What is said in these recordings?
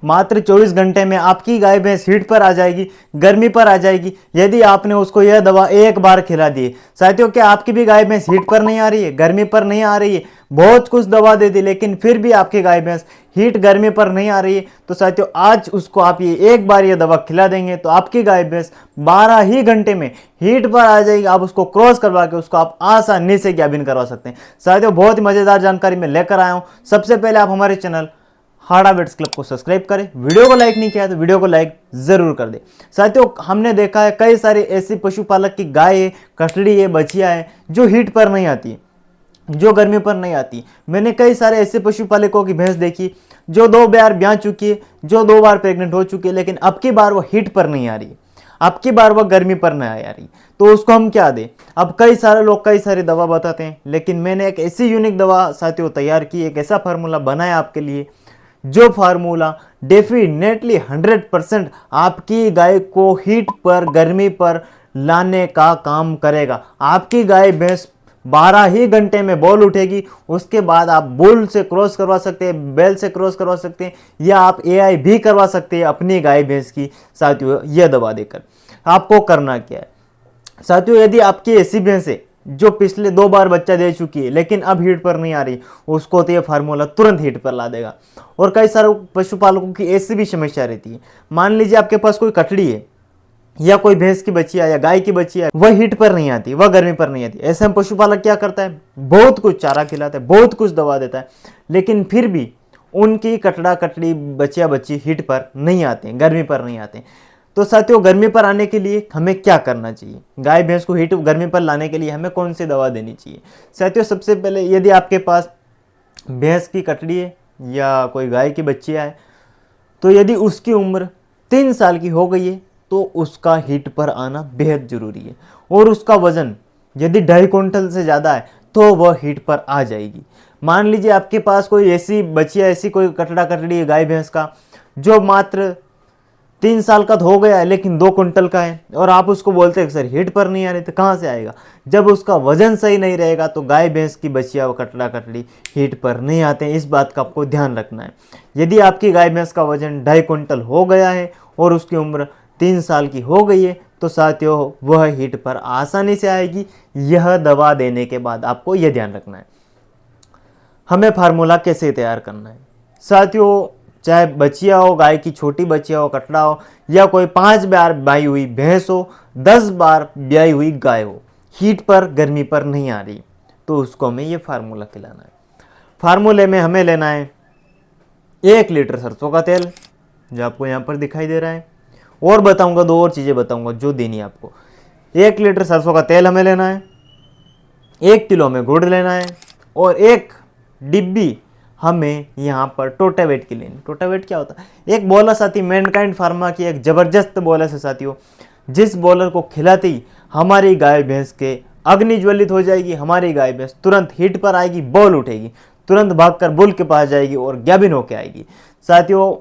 मात्र 24 घंटे में आपकी गाय भैंस हीट पर आ जाएगी, गर्मी पर आ जाएगी, यदि आपने उसको यह दवा एक बार खिला दी। साथियों, क्या आपकी भी गाय भैंस हीट पर नहीं आ रही है, गर्मी पर नहीं आ रही है? बहुत कुछ दवा दे दी लेकिन फिर भी आपकी गाय भैंस हीट गर्मी पर नहीं आ रही है। तो साथियों, आज उसको आप ये एक बार ये दवा खिला देंगे तो आपकी गाय भैंस 12 ही घंटे में हीट पर आ जाएगी। आप उसको क्रॉस करवा के उसको आप आसानी से गाभिन करवा सकते हैं। साथियों, बहुत ही मजेदार जानकारी मैं लेकर आया हूं। सबसे पहले आप हमारे चैनल हाड़ा बेट्स क्लब को सब्सक्राइब करें। वीडियो को लाइक नहीं किया तो वीडियो को लाइक जरूर कर दे। साथियों, हमने देखा है कई सारे ऐसे पशुपालक की गाय है, कटड़ी है, बछिया है जो हीट पर नहीं आती, जो गर्मी पर नहीं आती। मैंने कई सारे ऐसे पशुपालकों की भैंस देखी जो 2 बार ब्याह चुकी है, जो 2 बार प्रेग्नेंट हो चुकी है, लेकिन अब की बार वो हीट पर नहीं आ रही, अब की बार वह गर्मी पर नहीं आ रही। तो उसको हम क्या दें? अब कई सारे लोग कई सारी दवा बताते हैं, लेकिन मैंने एक ऐसी यूनिक दवा साथियों तैयार की, एक ऐसा फार्मूला बनाया आपके लिए जो फार्मूला डेफिनेटली 100% आपकी गाय को हीट पर, गर्मी पर लाने का काम करेगा। आपकी गाय भैंस 12 ही घंटे में बॉल उठेगी। उसके बाद आप बुल से क्रॉस करवा सकते हैं, बैल से क्रॉस करवा सकते हैं, या आप एआई भी करवा सकते हैं अपनी गाय भैंस की। साथियों, यह दवा देकर आपको करना क्या है? साथियों, यदि आपकी ऐसी भैंस है जो पिछले 2 बार बच्चा दे चुकी है लेकिन अब हीट पर नहीं आ रही, उसको तो ये फार्मूला तुरंत हीट पर ला देगा। और कई सारे पशुपालकों की ऐसी भी समस्या रहती है। मान लीजिए आपके पास कोई कटड़ी है या कोई भैंस की बच्ची है या गाय की बच्ची है, वह हीट पर नहीं आती, वह गर्मी पर नहीं आती। ऐसे में पशुपालक क्या करता है? बहुत कुछ चारा खिलाता है, बहुत कुछ दवा देता है, लेकिन फिर भी उनकी कटड़ा कटड़ी बच्चिया बच्ची हीट पर नहीं आते, गर्मी पर नहीं आते। तो साथियों, गर्मी पर आने के लिए हमें क्या करना चाहिए? गाय भैंस को हीट गर्मी पर लाने के लिए हमें कौन सी दवा देनी चाहिए? साथियों, सबसे पहले यदि आपके पास भैंस की कटड़ी है या कोई गाय की बच्चियाँ है, तो यदि उसकी उम्र 3 साल की हो गई है तो उसका हीट पर आना बेहद जरूरी है। और उसका वजन यदि 2.5 क्विंटल से ज़्यादा है तो वह हीट पर आ जाएगी। मान लीजिए आपके पास कोई ऐसी बच्चिया, ऐसी कोई कटड़ा कटड़ी है गाय भैंस का जो मात्र 3 साल का तो हो गया है लेकिन 2 क्विंटल का है, और आप उसको बोलते हैं सर हीट पर नहीं आ रही, तो कहाँ से आएगा? जब उसका वजन सही नहीं रहेगा तो गाय भैंस की बच्चिया व कटड़ा कटड़ी हीट पर नहीं आते हैं। इस बात का आपको ध्यान रखना है। यदि आपकी गाय भैंस का वजन 2.5 क्विंटल हो गया है और उसकी उम्र 3 साल की हो गई है तो साथियों, वह हीट पर आसानी से आएगी। यह दवा देने के बाद आपको यह ध्यान रखना है। हमें फार्मूला कैसे तैयार करना है? साथियों, चाहे बच्चिया हो, गाय की छोटी बच्चिया हो, कटड़ा हो, या कोई 5 बार ब्याई हुई भैंस हो, 10 बार ब्याई हुई गाय हो, हीट पर गर्मी पर नहीं आ रही, तो उसको हमें ये फार्मूला खिलाना है। फार्मूले में हमें लेना है 1 लीटर सरसों का तेल, जो आपको यहाँ पर दिखाई दे रहा है। और बताऊंगा, 2 और चीज़ें बताऊंगा जो देनी है आपको। 1 लीटर सरसों का तेल हमें लेना है, 1 किलो हमें गुड़ लेना है, और 1 डिब्बी हमें यहाँ पर टोटावेट की लेनी। टोटावेट क्या होता है? एक बोलस आती, मैनकाइंड फार्मा की एक जबरदस्त बोलस है साथियों, जिस बॉलर को खिलाते ही हमारी गाय भैंस के अग्नि ज्वलित हो जाएगी, हमारी गाय भैंस तुरंत हीट पर आएगी, बॉल उठेगी, तुरंत भागकर बुल के पास जाएगी और गाभिन होके आएगी। साथियों,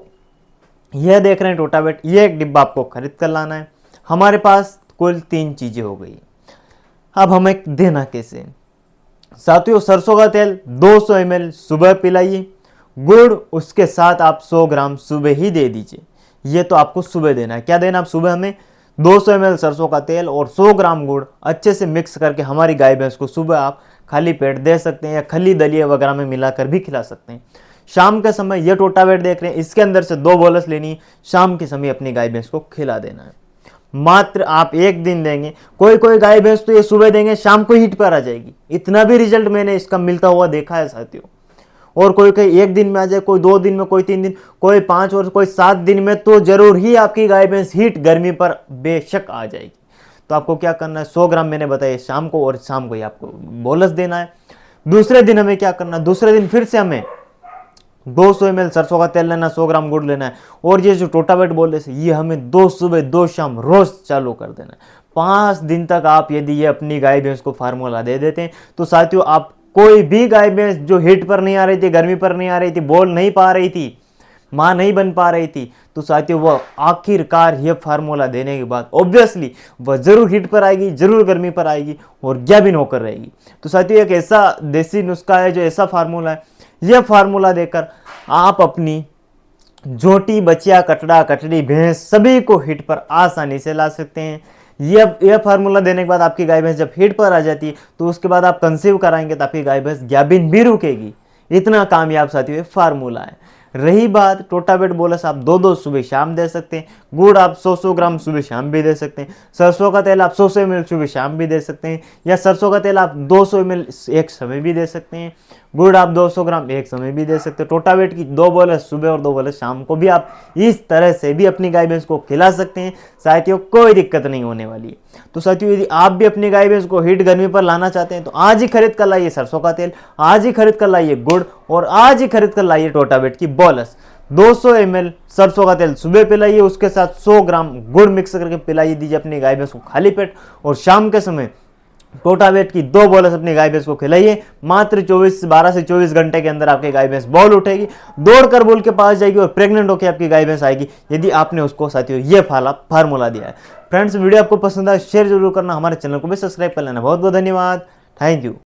यह देख रहे हैं टोटावेट, ये एक डिब्बा आपको खरीद कर लाना है। हमारे पास कुल 3 चीजें हो गई। अब हमें देना कैसे? साथियों, सरसों का तेल 200 ml सुबह पिलाइए, गुड़ उसके साथ आप 100 ग्राम सुबह ही दे दीजिए। ये तो आपको सुबह देना है। क्या देना? आप सुबह हमें 200 ml सरसों का तेल और 100 ग्राम गुड़ अच्छे से मिक्स करके हमारी गाय भैंस को सुबह आप खाली पेट दे सकते हैं, या खली दलिया वगैरह में मिलाकर भी खिला सकते हैं। शाम के समय ये टोटावेट देख रहे हैं, इसके अंदर से 2 बोलस लेनी, शाम के समय अपनी गाय भैंस को खिला देना है। मात्र आप 1 दिन देंगे, कोई कोई गाय भैंस तो ये सुबह देंगे शाम को हीट पर आ जाएगी। इतना भी रिजल्ट मैंने इसका मिलता हुआ देखा है साथियों। और कोई कोई 1 दिन में आ जाए, कोई 2 दिन में, कोई 3 दिन, कोई 5 और कोई 7 दिन में, तो जरूर ही आपकी गाय भैंस हीट गर्मी पर बेशक आ जाएगी। तो आपको क्या करना है? 100 ग्राम मैंने बताया शाम को, और शाम को ही आपको बोलस देना है। दूसरे दिन हमें क्या करना है? दूसरे दिन फिर से हमें 200 ml सरसों का तेल लेना, 100 ग्राम गुड़ लेना है, और ये जो टोटावेट बोल रहे ये हमें 2 सुबह 2 शाम रोज चालू कर देना है। 5 दिन तक आप यदि ये अपनी गाय भैंस को फार्मूला दे देते हैं तो साथियों, आप कोई भी गाय भैंस जो हीट पर नहीं आ रही थी, गर्मी पर नहीं आ रही थी, बोल नहीं पा रही थी, मां नहीं बन पा रही थी, तो साथियों वह आखिरकार यह फार्मूला देने के बाद ऑब्वियसली वह जरूर हीट पर आएगी, जरूर गर्मी पर आएगी और गाभिन होकर रहेगी। तो साथियों, एक ऐसा देसी नुस्खा है, जो ऐसा फार्मूला है, यह फार्मूला देकर आप अपनी झोटी, बचिया, कटड़ा, कटड़ी, भैंस सभी को हिट पर आसानी से ला सकते हैं। यह फार्मूला देने के बाद आपकी गाय भैंस जब हिट पर आ जाती है तो उसके बाद आप कंसीव कराएंगे तो आपकी गाय भैंस गाभिन भी रुकेगी। इतना कामयाब साथियों ये फार्मूला है। रही बात टोटावेट बोलस, आप 2-2 सुबह शाम दे सकते हैं। गुड़ आप 100-100 ग्राम सुबह शाम भी दे सकते हैं। सरसों का तेल आप 100 ml सुबह शाम भी दे सकते हैं, या सरसों का तेल आप 200 ml एक समय भी दे सकते हैं। गुड़ आप 200 ग्राम एक समय भी दे सकते हैं। टोटावेट की 2 बोलस सुबह और 2 बोलस शाम को भी आप इस तरह से भी अपनी गाय भैंस को खिला सकते हैं। साथियों कोई दिक्कत नहीं होने वाली है। तो साथियों यदि आप भी अपनी गाय भैंस को हिट गर्मी पर लाना चाहते हैं तो आज ही खरीद कर लाइए सरसों का तेल, आज ही खरीद कर लाइए गुड़, और आज ही खरीद कर लाइए टोटावेट की बोलस। 200 ml सरसों का तेल सुबह पिलाइए, उसके साथ 100 ग्राम गुड़ मिक्स करके पिलाइए दीजिए अपनी गाय भैंस को खाली पेट, और शाम के समय टोटावेट की 2 बोलस अपनी गाय भैंस को खिलाइए। मात्र 12 से 24 घंटे के अंदर आपकी गाय भैंस बॉल उठेगी, दौड़कर बुल के पास जाएगी और प्रेग्नेंट होकर आपकी गाय भैंस आएगी, यदि आपने उसको साथियों ये फार्मूला दिया है। फ्रेंड्स वीडियो आपको पसंद आए शेयर जरूर करना, हमारे चैनल को भी सब्सक्राइब कर लेना। बहुत बहुत धन्यवाद, थैंक यू।